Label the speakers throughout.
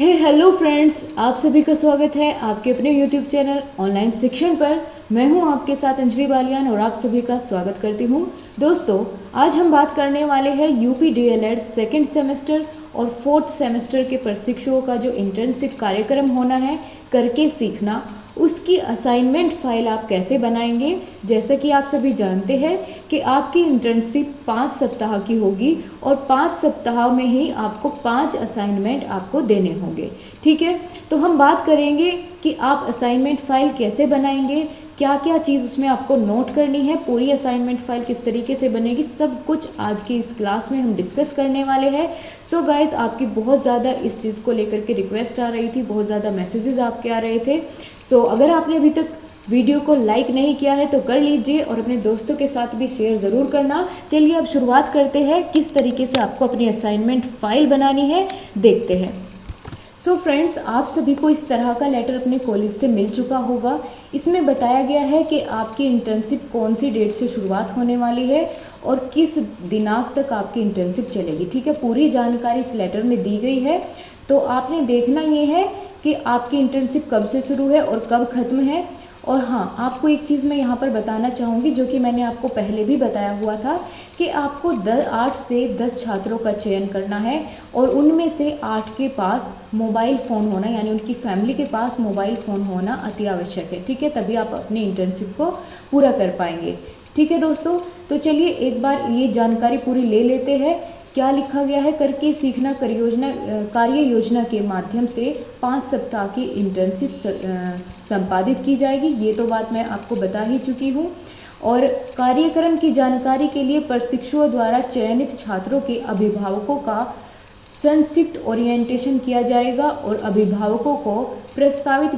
Speaker 1: Hello friends, आप सभी का स्वागत है आपके अपने यूट्यूब चैनल ऑनलाइन शिक्षण पर। मैं हूं आपके साथ अंजलि बालियान और आप सभी का स्वागत करती हूं। दोस्तों, आज हम बात करने वाले हैं यूपी डीएलएड सेकेंड सेमेस्टर और फोर्थ सेमेस्टर के प्रशिक्षुओं का जो इंटर्नशिप कार्यक्रम होना है करके सीखना, उसकी असाइनमेंट फाइल आप कैसे बनाएंगे। जैसा कि आप सभी जानते हैं कि आपकी इंटर्नशिप 5 सप्ताह की होगी और 5 सप्ताह में ही आपको 5 असाइनमेंट आपको देने होंगे। ठीक है, तो हम बात करेंगे कि आप असाइनमेंट फाइल कैसे बनाएंगे, क्या क्या चीज़ उसमें आपको नोट करनी है, पूरी असाइनमेंट फाइल किस तरीके से बनेगी, सब कुछ आज की इस क्लास में हम डिस्कस करने वाले हैं। सो गाइज, आपकी बहुत ज़्यादा इस चीज़ को लेकर के रिक्वेस्ट आ रही थी, बहुत ज़्यादा मैसेजेस आपके आ रहे थे। सो अगर आपने अभी तक वीडियो को लाइक नहीं किया है तो कर लीजिए और अपने दोस्तों के साथ भी शेयर ज़रूर करना। चलिए अब शुरुआत करते हैं, किस तरीके से आपको अपनी असाइनमेंट फाइल बनानी है देखते हैं। सो फ्रेंड्स, आप सभी को इस तरह का लेटर अपने कॉलेज से मिल चुका होगा। इसमें बताया गया है कि आपकी इंटर्नशिप कौन सी डेट से शुरुआत होने वाली है और किस दिनांक तक आपकी इंटर्नशिप चलेगी। ठीक है, पूरी जानकारी इस लेटर में दी गई है। तो आपने देखना ये है कि आपकी इंटर्नशिप कब से शुरू है और कब ख़त्म है। और हाँ, आपको एक चीज़ मैं यहाँ पर बताना चाहूँगी जो कि मैंने आपको पहले भी बताया हुआ था कि आपको 8 से 10 छात्रों का चयन करना है और उनमें से 8 के पास मोबाइल फ़ोन होना, यानी उनकी फैमिली के पास मोबाइल फ़ोन होना अति आवश्यक है। ठीक है, तभी आप अपनी इंटर्नशिप को पूरा कर पाएंगे। ठीक है दोस्तों, तो चलिए एक बार ये जानकारी पूरी ले लेते हैं। क्या लिखा गया है, करके सीखना कार्य योजना के माध्यम से 5 सप्ताह की इंटर्नशिप संपादित की जाएगी। ये तो बात मैं आपको बता ही चुकी हूँ। और कार्यक्रम की जानकारी के लिए प्रशिक्षुओं द्वारा चयनित छात्रों के अभिभावकों का संक्षिप्त ओरिएंटेशन किया जाएगा और अभिभावकों को प्रस्तावित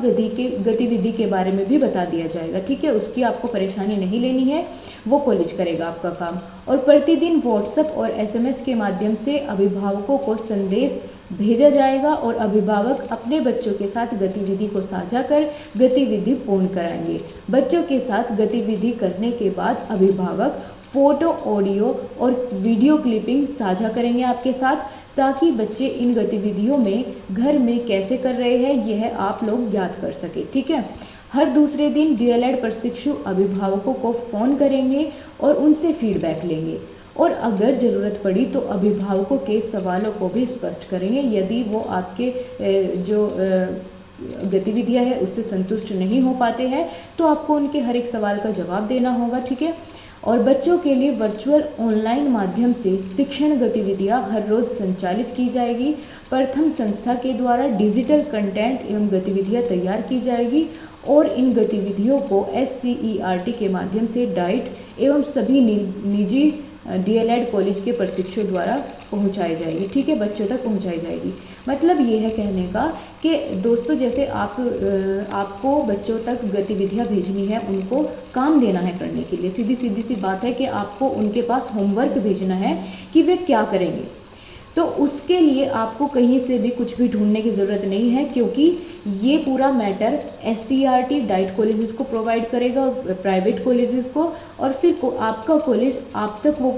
Speaker 1: गतिविधि के बारे में भी बता दिया जाएगा। ठीक है, उसकी आपको परेशानी नहीं लेनी है, वो कॉलेज करेगा आपका काम। और प्रतिदिन व्हाट्सएप और एसएमएस के माध्यम से अभिभावकों को संदेश भेजा जाएगा और अभिभावक अपने बच्चों के साथ गतिविधि को साझा कर गतिविधि पूर्ण कराएंगे। बच्चों के साथ गतिविधि करने के बाद अभिभावक फोटो, ऑडियो और वीडियो क्लिपिंग साझा करेंगे आपके साथ, ताकि बच्चे इन गतिविधियों में घर में कैसे कर रहे हैं यह आप लोग ज्ञात कर सके। ठीक है, हर दूसरे दिन डीएलएड प्रशिक्षु अभिभावकों को फ़ोन करेंगे और उनसे फीडबैक लेंगे और अगर ज़रूरत पड़ी तो अभिभावकों के सवालों को भी स्पष्ट करेंगे। यदि वो आपके जो गतिविधियां है उससे संतुष्ट नहीं हो पाते हैं तो आपको उनके हर एक सवाल का जवाब देना होगा। ठीक है, और बच्चों के लिए वर्चुअल ऑनलाइन माध्यम से शिक्षण गतिविधियां हर रोज संचालित की जाएगी। प्रथम संस्था के द्वारा डिजिटल कंटेंट एवं गतिविधियां तैयार की जाएगी और इन गतिविधियों को SCERT के माध्यम से डाइट एवं सभी निजी डीएलएड कॉलेज के प्रशिक्षुओं द्वारा पहुंचाई जाएगी। ठीक है, बच्चों तक पहुंचाई जाएगी। मतलब ये है कहने का कि दोस्तों, जैसे आपको बच्चों तक गतिविधियां भेजनी है, उनको काम देना है करने के लिए, सीधी सी बात है कि आपको उनके पास होमवर्क भेजना है कि वे क्या करेंगे। तो उसके लिए आपको कहीं से भी कुछ भी ढूंढने की ज़रूरत नहीं है, क्योंकि ये पूरा मैटर SCERT डाइट कॉलेजेस को प्रोवाइड करेगा और प्राइवेट कॉलेजेस को, और फिर आपका कॉलेज आप तक वो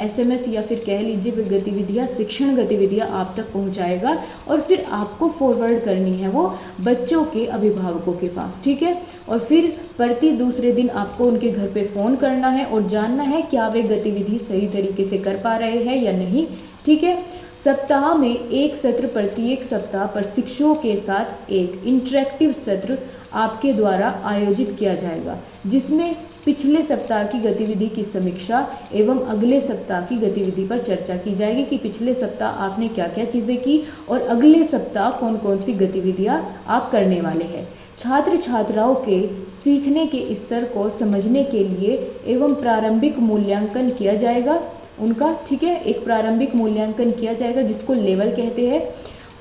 Speaker 1: SMS या फिर कह लीजिए वे गतिविधियाँ, शिक्षण गतिविधियाँ आप तक पहुँचाएगा और फिर आपको फॉरवर्ड करनी है वो बच्चों के अभिभावकों के पास। ठीक है, और फिर प्रति दूसरे दिन आपको उनके घर पे फ़ोन करना है और जानना है क्या वे गतिविधि सही तरीके से कर पा रहे हैं या नहीं। ठीक है, सप्ताह में एक सत्र, प्रत्येक सप्ताह प्रशिक्षुओं के साथ एक इंटरेक्टिव सत्र आपके द्वारा आयोजित किया जाएगा, जिसमें पिछले सप्ताह की गतिविधि की समीक्षा एवं अगले सप्ताह की गतिविधि पर चर्चा की जाएगी कि पिछले सप्ताह आपने क्या क्या चीज़ें की और अगले सप्ताह कौन कौन सी गतिविधियां आप करने वाले हैं। छात्र छात्राओं के सीखने के स्तर को समझने के लिए एवं प्रारंभिक मूल्यांकन किया जाएगा उनका। ठीक है, एक प्रारंभिक मूल्यांकन किया जाएगा जिसको लेवल कहते हैं।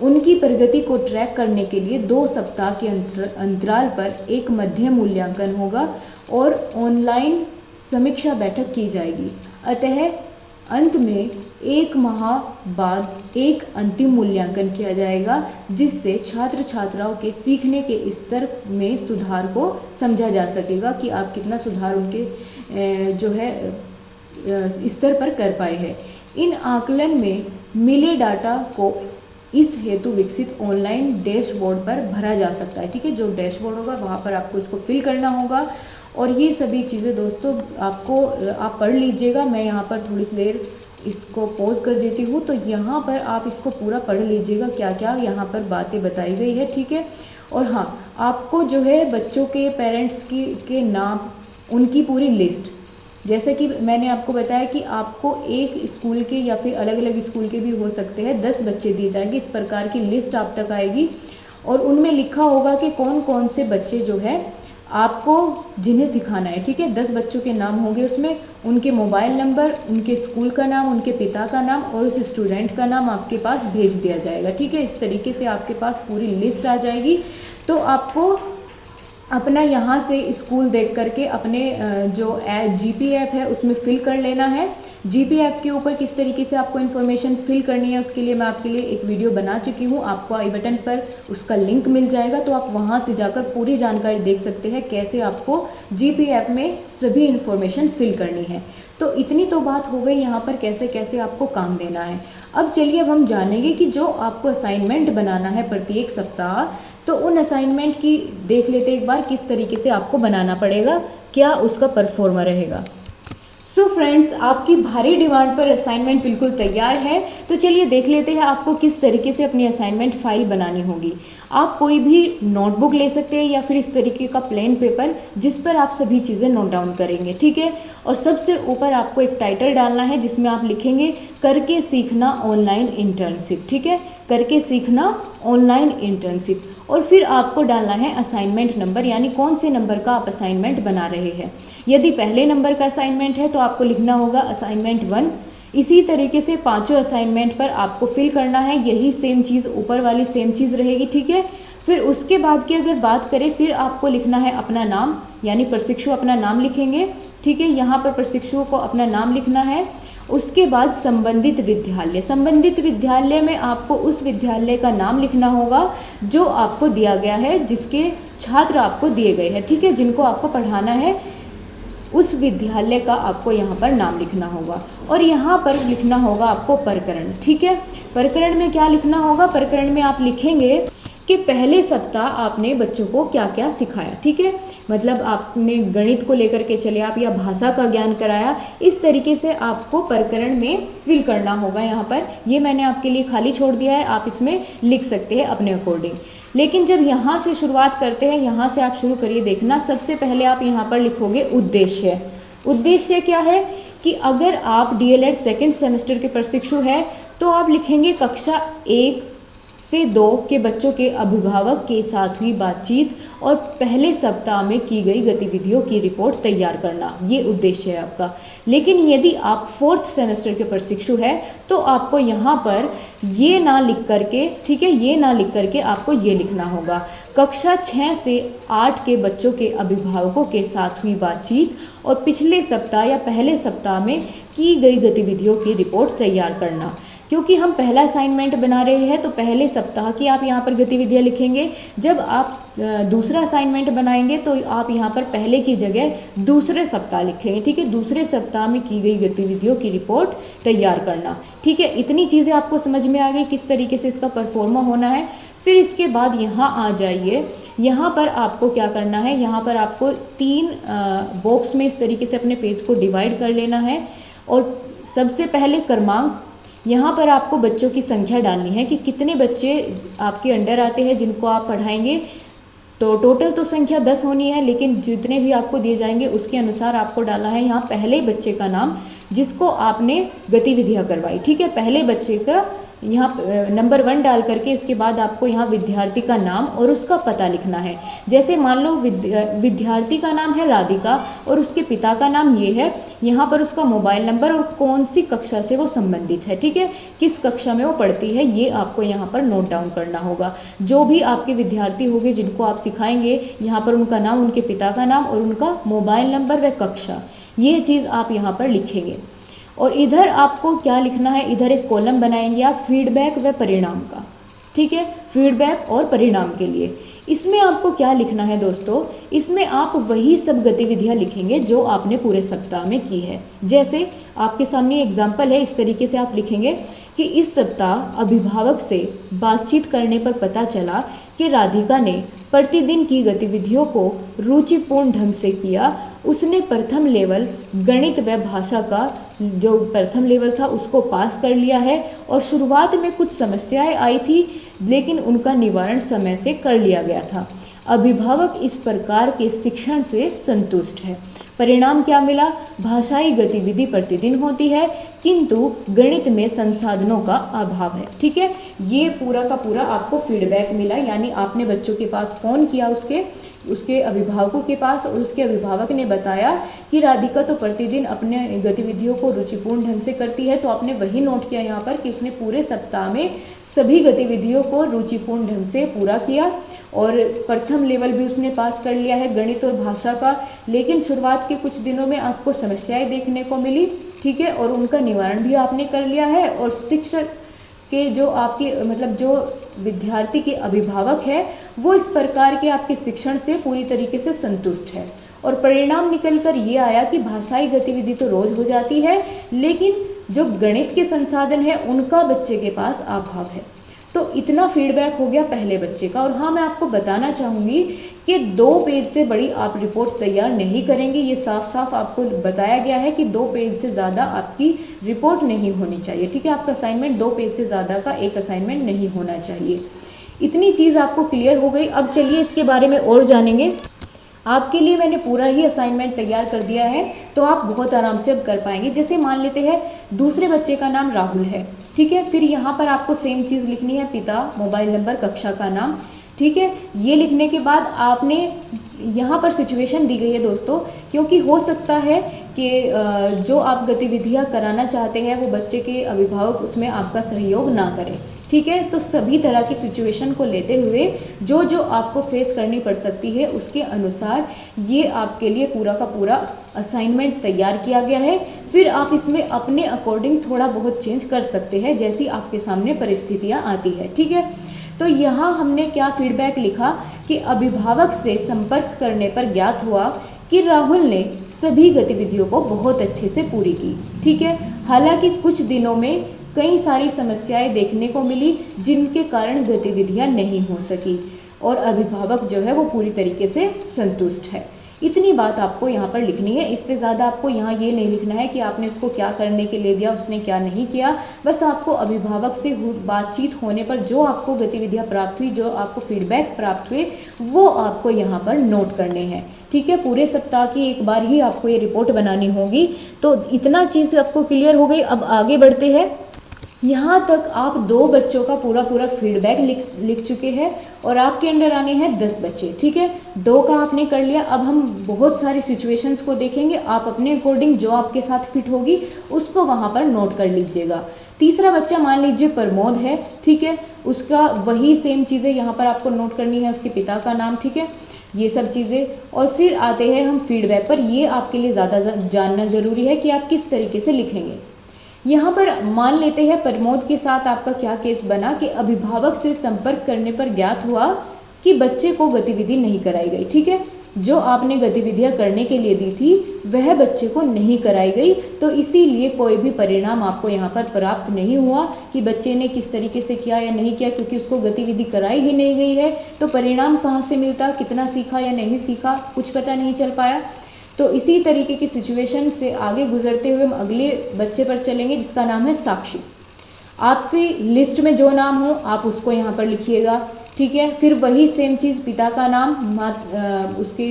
Speaker 1: उनकी प्रगति को ट्रैक करने के लिए 2 सप्ताह के अंतराल पर एक मध्य मूल्यांकन होगा और ऑनलाइन समीक्षा बैठक की जाएगी। अतः अंत में 1 माह बाद एक अंतिम मूल्यांकन किया जाएगा, जिससे छात्र छात्राओं के सीखने के स्तर में सुधार को समझा जा सकेगा कि आप कितना सुधार उनके जो है स्तर पर कर पाए हैं। इन आकलन में मिले डाटा को इस हेतु विकसित ऑनलाइन डैशबोर्ड पर भरा जा सकता है। ठीक है, जो डैशबोर्ड होगा वहाँ पर आपको इसको फिल करना होगा। और ये सभी चीज़ें दोस्तों आपको आप पढ़ लीजिएगा। मैं यहाँ पर थोड़ी सी देर इसको पॉज कर देती हूँ, तो यहाँ पर आप इसको पूरा पढ़ लीजिएगा क्या क्या यहाँ पर बातें बताई गई है। ठीक है, और हाँ, आपको जो है बच्चों के पेरेंट्स के नाम, उनकी पूरी लिस्ट, जैसे कि मैंने आपको बताया कि आपको एक स्कूल के या फिर अलग अलग स्कूल के भी हो सकते हैं 10 बच्चे दिए जाएंगे। इस प्रकार की लिस्ट आप तक आएगी और उनमें लिखा होगा कि कौन कौन से बच्चे जो है आपको जिन्हें सिखाना है। ठीक है, 10 बच्चों के नाम होंगे उसमें, उनके मोबाइल नंबर, उनके स्कूल का नाम, उनके पिता का नाम और उस स्टूडेंट का नाम आपके पास भेज दिया जाएगा। ठीक है, इस तरीके से आपके पास पूरी लिस्ट आ जाएगी। तो आपको अपना यहाँ से स्कूल देख करके अपने जो जीपी ऐप है उसमें फिल कर लेना है। जीपी ऐप के ऊपर किस तरीके से आपको इन्फॉर्मेशन फिल करनी है उसके लिए मैं आपके लिए एक वीडियो बना चुकी हूँ, आपको आई बटन पर उसका लिंक मिल जाएगा, तो आप वहाँ से जाकर पूरी जानकारी देख सकते हैं कैसे आपको जीपी ऐप में सभी इन्फॉर्मेशन फिल करनी है। तो इतनी तो बात हो गई यहाँ पर कैसे कैसे आपको काम देना है। अब चलिए अब हम जानेंगे कि जो आपको असाइनमेंट बनाना है प्रत्येक सप्ताह, तो उन असाइनमेंट की देख लेते एक बार किस तरीके से आपको बनाना पड़ेगा, क्या उसका परफॉर्मा रहेगा। सो फ्रेंड्स, आपकी भारी डिमांड पर असाइनमेंट बिल्कुल तैयार है। तो चलिए देख लेते हैं आपको किस तरीके से अपनी असाइनमेंट फाइल बनानी होगी। आप कोई भी नोटबुक ले सकते हैं या फिर इस तरीके का प्लेन पेपर जिस पर आप सभी चीज़ें नोट डाउन करेंगे। ठीक है, और सबसे ऊपर आपको एक टाइटल डालना है जिसमें आप लिखेंगे करके सीखना ऑनलाइन इंटर्नशिप। ठीक है, करके सीखना ऑनलाइन इंटर्नशिप। और फिर आपको डालना है असाइनमेंट नंबर, यानी कौन से नंबर का आप असाइनमेंट बना रहे हैं। यदि पहले नंबर का असाइनमेंट है तो आपको लिखना होगा असाइनमेंट 1। इसी तरीके से पांचों असाइनमेंट पर आपको फिल करना है, यही सेम चीज़ ऊपर वाली सेम चीज़ रहेगी। ठीक है, फिर उसके बाद की अगर बात करें, फिर आपको लिखना है अपना नाम, यानी प्रशिक्षु अपना नाम लिखेंगे। ठीक है, यहाँ पर प्रशिक्षुओं को अपना नाम लिखना है। उसके बाद संबंधित विद्यालय, संबंधित विद्यालय में आपको उस विद्यालय का नाम लिखना होगा जो आपको दिया गया है, जिसके छात्र आपको दिए गए हैं। ठीक है, जिनको आपको पढ़ाना है उस विद्यालय का आपको यहाँ पर नाम लिखना होगा। और यहाँ पर लिखना होगा आपको प्रकरण। ठीक है, प्रकरण में क्या लिखना होगा, प्रकरण में आप लिखेंगे कि पहले सप्ताह आपने बच्चों को क्या क्या सिखाया। ठीक है, मतलब आपने गणित को लेकर के चले आप या भाषा का ज्ञान कराया, इस तरीके से आपको प्रकरण में फिल करना होगा। यहाँ पर ये मैंने आपके लिए खाली छोड़ दिया है, आप इसमें लिख सकते हैं अपने अकॉर्डिंग। लेकिन जब यहाँ से शुरुआत करते हैं, यहाँ से आप शुरू करिए देखना। सबसे पहले आप यहाँ पर लिखोगे उद्देश्य। उद्देश्य क्या है कि अगर आप डीएलएड सेकेंड सेमेस्टर के प्रशिक्षु हैं तो आप लिखेंगे कक्षा 1 से 2 के बच्चों के अभिभावक के साथ हुई बातचीत और पहले सप्ताह में की गई गतिविधियों की रिपोर्ट तैयार करना, ये उद्देश्य है आपका। लेकिन यदि आप 4th सेमेस्टर के प्रशिक्षु हैं तो आपको यहाँ पर ये ना लिख करके, ठीक है, ये ना लिख करके आपको ये लिखना होगा कक्षा 6 से 8 के बच्चों के अभिभावकों के साथ हुई बातचीत और पिछले सप्ताह या पहले सप्ताह में की गई गतिविधियों की रिपोर्ट तैयार करना। क्योंकि हम पहला असाइनमेंट बना रहे हैं तो पहले सप्ताह की आप यहाँ पर गतिविधियाँ लिखेंगे। जब आप दूसरा असाइनमेंट बनाएंगे तो आप यहाँ पर पहले की जगह दूसरे सप्ताह लिखेंगे। ठीक है, दूसरे सप्ताह में की गई गतिविधियों की रिपोर्ट तैयार करना। ठीक है, इतनी चीज़ें आपको समझ में आ गई किस तरीके से इसका परफॉर्मा होना है। फिर इसके बाद यहाँ आ जाइए, यहाँ पर आपको क्या करना है, यहाँ पर आपको 3 बॉक्स में इस तरीके से अपने पेज को डिवाइड कर लेना है। और सबसे पहले क्रमांक, यहाँ पर आपको बच्चों की संख्या डालनी है कि कितने बच्चे आपके अंडर आते हैं जिनको आप पढ़ाएंगे। तो टोटल तो संख्या 10 होनी है, लेकिन जितने भी आपको दिए जाएंगे उसके अनुसार आपको डाला है यहाँ पहले बच्चे का नाम जिसको आपने गतिविधियाँ करवाई। ठीक है, पहले बच्चे का यहाँ नंबर 1 डाल करके इसके बाद आपको यहाँ विद्यार्थी का नाम और उसका पता लिखना है। जैसे मान लो विद्यार्थी का नाम है राधिका और उसके पिता का नाम ये है, यहाँ पर उसका मोबाइल नंबर और कौन सी कक्षा से वो संबंधित है। ठीक है, किस कक्षा में वो पढ़ती है ये आपको यहाँ पर नोट डाउन करना होगा। जो भी आपके विद्यार्थी होंगे जिनको आप सिखाएंगे, यहाँ पर उनका नाम, उनके पिता का नाम और उनका मोबाइल नंबर व कक्षा, ये चीज़ आप यहाँ पर लिखेंगे। और इधर आपको क्या लिखना है, इधर एक कॉलम बनाएंगे आप फीडबैक व परिणाम का। ठीक है, फीडबैक और परिणाम के लिए इसमें आपको क्या लिखना है दोस्तों, इसमें आप वही सब गतिविधियां लिखेंगे जो आपने पूरे सप्ताह में की है। जैसे आपके सामने एग्जाम्पल है, इस तरीके से आप लिखेंगे कि इस सप्ताह अभिभावक से बातचीत करने पर पता चला कि राधिका ने प्रतिदिन की गतिविधियों को रुचिपूर्ण ढंग से किया। उसने प्रथम लेवल गणित व भाषा का जो प्रथम लेवल था उसको पास कर लिया है, और शुरुआत में कुछ समस्याएं आई थी लेकिन उनका निवारण समय से कर लिया गया था। अभिभावक इस प्रकार के शिक्षण से संतुष्ट है। परिणाम क्या मिला, भाषाई गतिविधि प्रतिदिन होती है किंतु गणित में संसाधनों का अभाव है। ठीक है, ये पूरा का पूरा आपको फीडबैक मिला, यानी आपने बच्चों के पास फ़ोन किया, उसके अभिभावकों के पास, और उसके अभिभावक ने बताया कि राधिका तो प्रतिदिन अपने गतिविधियों को रुचिपूर्ण ढंग से करती है। तो आपने वही नोट किया यहाँ पर कि उसने पूरे सप्ताह में सभी गतिविधियों को रुचिपूर्ण ढंग से पूरा किया, और प्रथम लेवल भी उसने पास कर लिया है गणित और भाषा का। लेकिन शुरुआत के कुछ दिनों में आपको समस्याएं देखने को मिली, ठीक है, और उनका निवारण भी आपने कर लिया है। और शिक्षक के जो आपके मतलब जो विद्यार्थी के अभिभावक है वो इस प्रकार के आपके शिक्षण से पूरी तरीके से संतुष्ट है, और परिणाम निकलकर ये आया कि भाषाई गतिविधि तो रोज हो जाती है लेकिन जो गणित के संसाधन है उनका बच्चे के पास अभाव है। तो इतना फीडबैक हो गया पहले बच्चे का। और हाँ, मैं आपको बताना चाहूँगी कि 2 पेज से बड़ी आप रिपोर्ट तैयार नहीं करेंगे। ये साफ साफ आपको बताया गया है कि 2 पेज से ज़्यादा आपकी रिपोर्ट नहीं होनी चाहिए। ठीक है, आपका असाइनमेंट 2 पेज से ज़्यादा का एक असाइनमेंट नहीं होना चाहिए। इतनी चीज़ आपको क्लियर हो गई। अब चलिए इसके बारे में और जानेंगे। आपके लिए मैंने पूरा ही असाइनमेंट तैयार कर दिया है, तो आप बहुत आराम से अब कर पाएंगे। जैसे मान लेते हैं दूसरे बच्चे का नाम राहुल है, ठीक है, फिर यहाँ पर आपको सेम चीज़ लिखनी है, पिता, मोबाइल नंबर, कक्षा का नाम। ठीक है, ये लिखने के बाद आपने यहाँ पर सिचुएशन दी गई है दोस्तों, क्योंकि हो सकता है कि जो आप गतिविधियाँ कराना चाहते हैं वो बच्चे के अभिभावक उसमें आपका सहयोग ना करें। ठीक है, तो सभी तरह की सिचुएशन को लेते हुए जो जो आपको फेस करनी पड़ सकती है उसके अनुसार ये आपके लिए पूरा का पूरा असाइनमेंट तैयार किया गया है। फिर आप इसमें अपने अकॉर्डिंग थोड़ा बहुत चेंज कर सकते हैं जैसी आपके सामने परिस्थितियाँ आती है। ठीक है, तो यहाँ हमने क्या फीडबैक लिखा कि अभिभावक से संपर्क करने पर ज्ञात हुआ कि राहुल ने सभी गतिविधियों को बहुत अच्छे से पूरी की। ठीक है, हालांकि कुछ दिनों में कई सारी समस्याएं देखने को मिली जिनके कारण गतिविधियां नहीं हो सकी, और अभिभावक जो है वो पूरी तरीके से संतुष्ट है। इतनी बात आपको यहाँ पर लिखनी है। इससे ज़्यादा आपको यहाँ ये नहीं लिखना है कि आपने उसको क्या करने के लिए दिया, उसने क्या नहीं किया। बस आपको अभिभावक से बातचीत होने पर जो आपको गतिविधियाँ प्राप्त हुई, जो आपको फीडबैक प्राप्त हुए, वो आपको यहाँ पर नोट करने हैं। ठीक है, पूरे सप्ताह की एक बार ही आपको ये रिपोर्ट बनानी होगी। तो इतना चीज़ आपको क्लियर हो गई। अब आगे बढ़ते हैं। यहाँ तक आप 2 बच्चों का पूरा फीडबैक लिख चुके हैं, और आपके अंडर आने हैं 10 बच्चे। ठीक है, 2 का आपने कर लिया। अब हम बहुत सारी सिचुएशंस को देखेंगे, आप अपने अकॉर्डिंग जो आपके साथ फिट होगी उसको वहाँ पर नोट कर लीजिएगा। तीसरा बच्चा मान लीजिए प्रमोद है, ठीक है, उसका वही सेम चीज़ें यहाँ पर आपको नोट करनी है, उसके पिता का नाम, ठीक है, ये सब चीज़ें। और फिर आते हैं हम फीडबैक पर। ये आपके लिए ज़्यादा जानना ज़रूरी है कि आप किस तरीके से लिखेंगे। यहाँ पर मान लेते हैं प्रमोद के साथ आपका क्या केस बना कि अभिभावक से संपर्क करने पर ज्ञात हुआ कि बच्चे को गतिविधि नहीं कराई गई। ठीक है, जो आपने गतिविधियाँ करने के लिए दी थी वह बच्चे को नहीं कराई गई, तो इसीलिए कोई भी परिणाम आपको यहाँ पर प्राप्त नहीं हुआ कि बच्चे ने किस तरीके से किया या नहीं किया, क्योंकि उसको गतिविधि कराई ही नहीं गई है। तो परिणाम कहाँ से मिलता, कितना सीखा या नहीं सीखा, कुछ पता नहीं चल पाया। तो इसी तरीके की सिचुएशन से आगे गुजरते हुए हम अगले बच्चे पर चलेंगे जिसका नाम है साक्षी। आपकी लिस्ट में जो नाम हो आप उसको यहाँ पर लिखिएगा। ठीक है, फिर वही सेम चीज़, पिता का नाम, उसके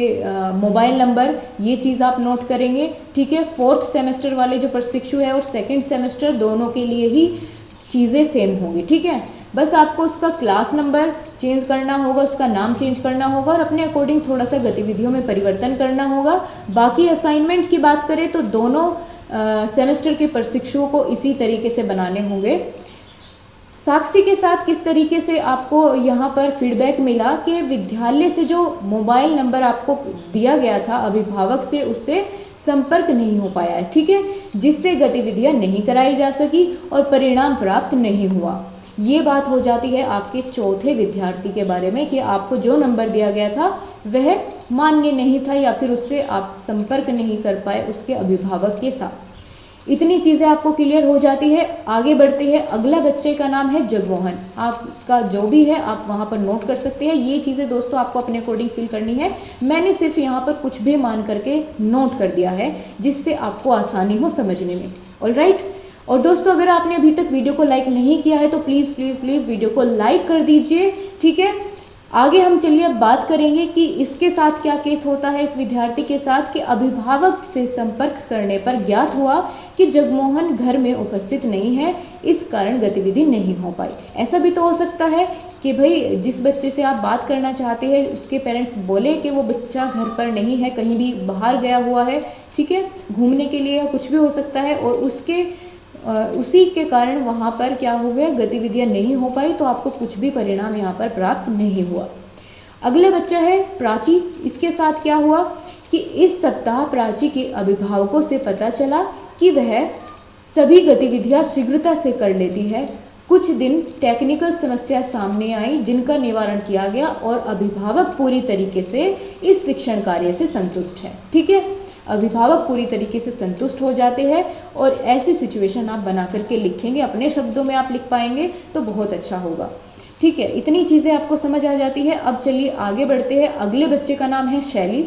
Speaker 1: मोबाइल नंबर, ये चीज़ आप नोट करेंगे। ठीक है, 4th सेमेस्टर वाले जो प्रशिक्षु है और 2nd सेमेस्टर दोनों के लिए ही चीज़ें सेम होंगी। ठीक है, बस आपको उसका क्लास नंबर चेंज करना होगा, उसका नाम चेंज करना होगा और अपने अकॉर्डिंग थोड़ा सा गतिविधियों में परिवर्तन करना होगा। बाकी असाइनमेंट की बात करें तो दोनों सेमेस्टर के प्रशिक्षुओं को इसी तरीके से बनाने होंगे। साक्षी के साथ किस तरीके से आपको यहाँ पर फीडबैक मिला कि विद्यालय से जो मोबाइल नंबर आपको दिया गया था अभिभावक से, उससे संपर्क नहीं हो पाया है। ठीक है, जिससे गतिविधियाँ नहीं कराई जा सकी और परिणाम प्राप्त नहीं हुआ। ये बात हो जाती है आपके चौथे विद्यार्थी के बारे में कि आपको जो नंबर दिया गया था वह मान्य नहीं था या फिर उससे आप संपर्क नहीं कर पाए उसके अभिभावक के साथ। इतनी चीज़ें आपको क्लियर हो जाती है। आगे बढ़ते हैं। अगला बच्चे का नाम है जगमोहन। आपका जो भी है आप वहाँ पर नोट कर सकते हैं। ये चीज़ें दोस्तों आपको अपने अकॉर्डिंग फिल करनी है। मैंने सिर्फ यहाँ पर कुछ भी मान करके नोट कर दिया है जिससे आपको आसानी हो समझने में। ऑलराइट। और दोस्तों अगर आपने अभी तक वीडियो को लाइक नहीं किया है तो प्लीज़ प्लीज़ प्लीज़ वीडियो को लाइक कर दीजिए, ठीक है। आगे हम चलिए अब बात करेंगे कि इसके साथ क्या केस होता है इस विद्यार्थी के साथ कि अभिभावक से संपर्क करने पर ज्ञात हुआ कि जगमोहन घर में उपस्थित नहीं है, इस कारण गतिविधि नहीं हो पाई। ऐसा भी तो हो सकता है कि भाई जिस बच्चे से आप बात करना चाहते हैं उसके पेरेंट्स बोले कि वो बच्चा घर पर नहीं है, कहीं भी बाहर गया हुआ है, ठीक है, घूमने के लिए, कुछ भी हो सकता है, और उसी के कारण वहाँ पर क्या हो गया, गतिविधियाँ नहीं हो पाई, तो आपको कुछ भी परिणाम यहाँ पर प्राप्त नहीं हुआ। अगले बच्चा है प्राची। इसके साथ क्या हुआ कि इस सप्ताह प्राची के अभिभावकों से पता चला कि वह सभी गतिविधियाँ शीघ्रता से कर लेती है। कुछ दिन टेक्निकल समस्या सामने आई जिनका निवारण किया गया और अभिभावक पूरी तरीके से इस शिक्षण कार्य से संतुष्ट है, ठीक है। अभिभावक पूरी तरीके से संतुष्ट हो जाते हैं और ऐसी सिचुएशन आप बना करके लिखेंगे, अपने शब्दों में आप लिख पाएंगे तो बहुत अच्छा होगा, ठीक है। इतनी चीज़ें आपको समझ आ जाती है। अब चलिए आगे बढ़ते हैं। अगले बच्चे का नाम है शैली।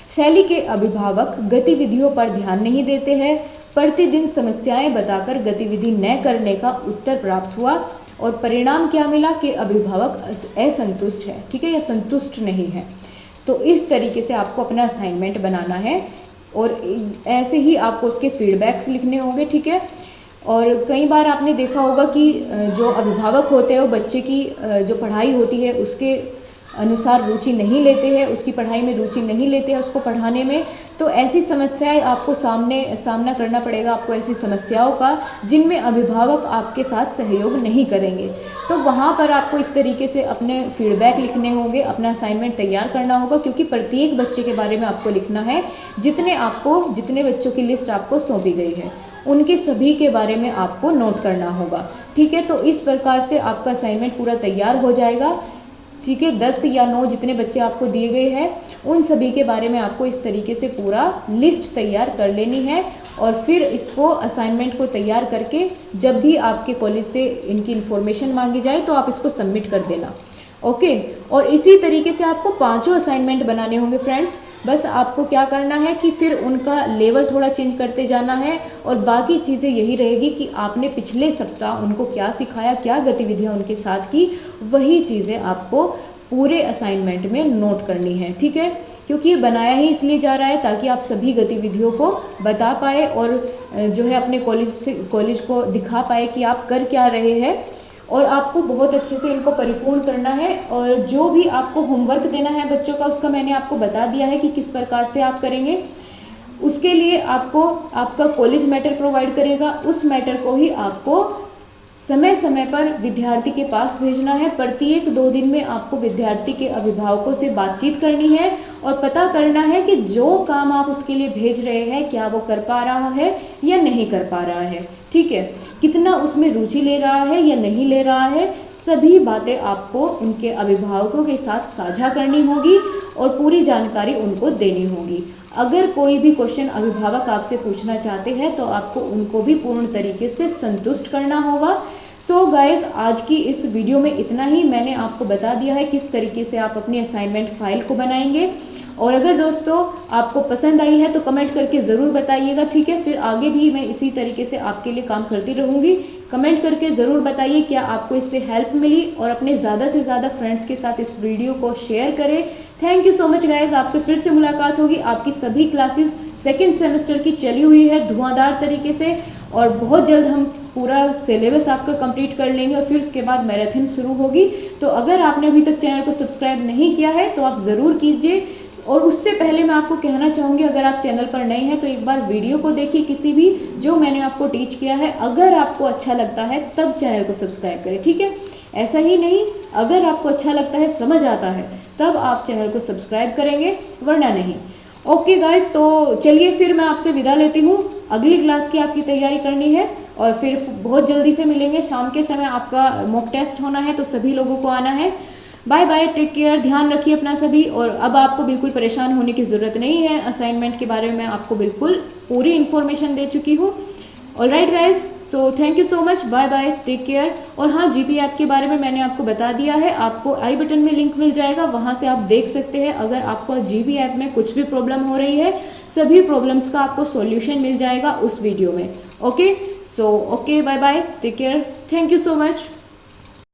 Speaker 1: शैली के अभिभावक गतिविधियों पर ध्यान नहीं देते हैं। प्रतिदिन समस्याएं बताकर गतिविधि न करने का उत्तर प्राप्त हुआ और परिणाम क्या मिला कि अभिभावक असंतुष्ट है, ठीक है, या संतुष्ट नहीं है। तो इस तरीके से आपको अपना असाइनमेंट बनाना है और ऐसे ही आपको उसके फीडबैक्स लिखने होंगे, ठीक है। और कई बार आपने देखा होगा कि जो अभिभावक होते हैं वो बच्चे की जो पढ़ाई होती है उसके अनुसार रुचि नहीं लेते हैं, उसकी पढ़ाई में रुचि नहीं लेते हैं, उसको पढ़ाने में। तो ऐसी समस्याएं आपको सामना करना पड़ेगा आपको ऐसी समस्याओं का जिनमें अभिभावक आपके साथ सहयोग नहीं करेंगे। तो वहाँ पर आपको इस तरीके से अपने फीडबैक लिखने होंगे, अपना असाइनमेंट तैयार करना होगा, क्योंकि प्रत्येक बच्चे के बारे में आपको लिखना है। जितने बच्चों की लिस्ट आपको सौंपी गई है उनके सभी के बारे में आपको नोट करना होगा, ठीक है। तो इस प्रकार से आपका असाइनमेंट पूरा तैयार हो जाएगा, ठीक है। 10 या 9 जितने बच्चे आपको दिए गए हैं उन सभी के बारे में आपको इस तरीके से पूरा लिस्ट तैयार कर लेनी है और फिर इसको असाइनमेंट को तैयार करके जब भी आपके कॉलेज से इनकी इन्फॉर्मेशन मांगी जाए तो आप इसको सबमिट कर देना, ओके। और इसी तरीके से आपको 5 असाइनमेंट बनाने होंगे फ्रेंड्स। बस आपको क्या करना है कि फिर उनका लेवल थोड़ा चेंज करते जाना है और बाकी चीज़ें यही रहेगी कि आपने पिछले सप्ताह उनको क्या सिखाया, क्या गतिविधियां उनके साथ की, वही चीज़ें आपको पूरे असाइनमेंट में नोट करनी है, ठीक है। क्योंकि ये बनाया ही इसलिए जा रहा है ताकि आप सभी गतिविधियों को बता पाए और जो है अपने कॉलेज को दिखा पाए कि आप कर क्या रहे हैं, और आपको बहुत अच्छे से इनको परिपूर्ण करना है। और जो भी आपको होमवर्क देना है बच्चों का उसका मैंने आपको बता दिया है कि किस प्रकार से आप करेंगे। उसके लिए आपको आपका कॉलेज मैटर प्रोवाइड करेगा, उस मैटर को ही आपको समय समय पर विद्यार्थी के पास भेजना है। प्रत्येक 2 दिन में आपको विद्यार्थी के अभिभावकों से बातचीत करनी है और पता करना है कि जो काम आप उसके लिए भेज रहे हैं क्या वो कर पा रहा है या नहीं कर पा रहा है, ठीक है, कितना उसमें रुचि ले रहा है या नहीं ले रहा है। सभी बातें आपको उनके अभिभावकों के साथ साझा करनी होगी और पूरी जानकारी उनको देनी होगी। अगर कोई भी क्वेश्चन अभिभावक आपसे पूछना चाहते हैं तो आपको उनको भी पूर्ण तरीके से संतुष्ट करना होगा। सो गाइस, आज की इस वीडियो में इतना ही। मैंने आपको बता दिया है किस तरीके से आप अपनी असाइनमेंट फाइल को बनाएंगे। और अगर दोस्तों आपको पसंद आई है तो कमेंट करके ज़रूर बताइएगा, ठीक है। फिर आगे भी मैं इसी तरीके से आपके लिए काम करती रहूँगी। कमेंट करके ज़रूर बताइए क्या आपको इससे हेल्प मिली और अपने ज़्यादा से ज़्यादा फ्रेंड्स के साथ इस वीडियो को शेयर करें। Thank you so much guys. आपसे फिर से मुलाकात होगी। आपकी सभी क्लासेस सेकेंड सेमेस्टर की चली हुई है धुआंधार तरीके से और बहुत जल्द हम पूरा सिलेबस आपका कंप्लीट कर लेंगे और फिर उसके बाद मैराथन शुरू होगी। तो अगर आपने अभी तक चैनल को सब्सक्राइब नहीं किया है तो आप ज़रूर कीजिए। और उससे पहले मैं आपको कहना चाहूँगी, अगर आप चैनल पर नए हैं तो एक बार वीडियो को देखिए किसी भी जो मैंने आपको टीच किया है। अगर आपको अच्छा लगता है तब चैनल को सब्सक्राइब करें, ठीक है। ऐसा ही नहीं, अगर आपको अच्छा लगता है, समझ आता है, तब आप चैनल को सब्सक्राइब करेंगे, वरना नहीं। ओके गाइस, तो चलिए फिर मैं आपसे विदा लेती हूँ। अगली क्लास की आपकी तैयारी करनी है और फिर बहुत जल्दी से मिलेंगे। शाम के समय आपका मॉक टेस्ट होना है, तो सभी लोगों को आना है। बाय बाय, टेक केयर, ध्यान रखिए अपना सभी। और अब आपको बिल्कुल परेशान होने की ज़रूरत नहीं है, असाइनमेंट के बारे में मैं आपको बिल्कुल पूरी इन्फॉर्मेशन दे चुकी हूँ। Alright guys, so thank you so much, bye bye, take care. और हाँ, जीपी ऐप के बारे में मैंने आपको बता दिया है, आपको आई बटन में लिंक मिल जाएगा, वहाँ से आप देख सकते हैं। अगर आपको जीपी ऐप में कुछ भी प्रॉब्लम हो रही है, सभी प्रॉब्लम्स का आपको सॉल्यूशन मिल जाएगा उस वीडियो में। Okay, so okay, bye bye, take care, thank you so much.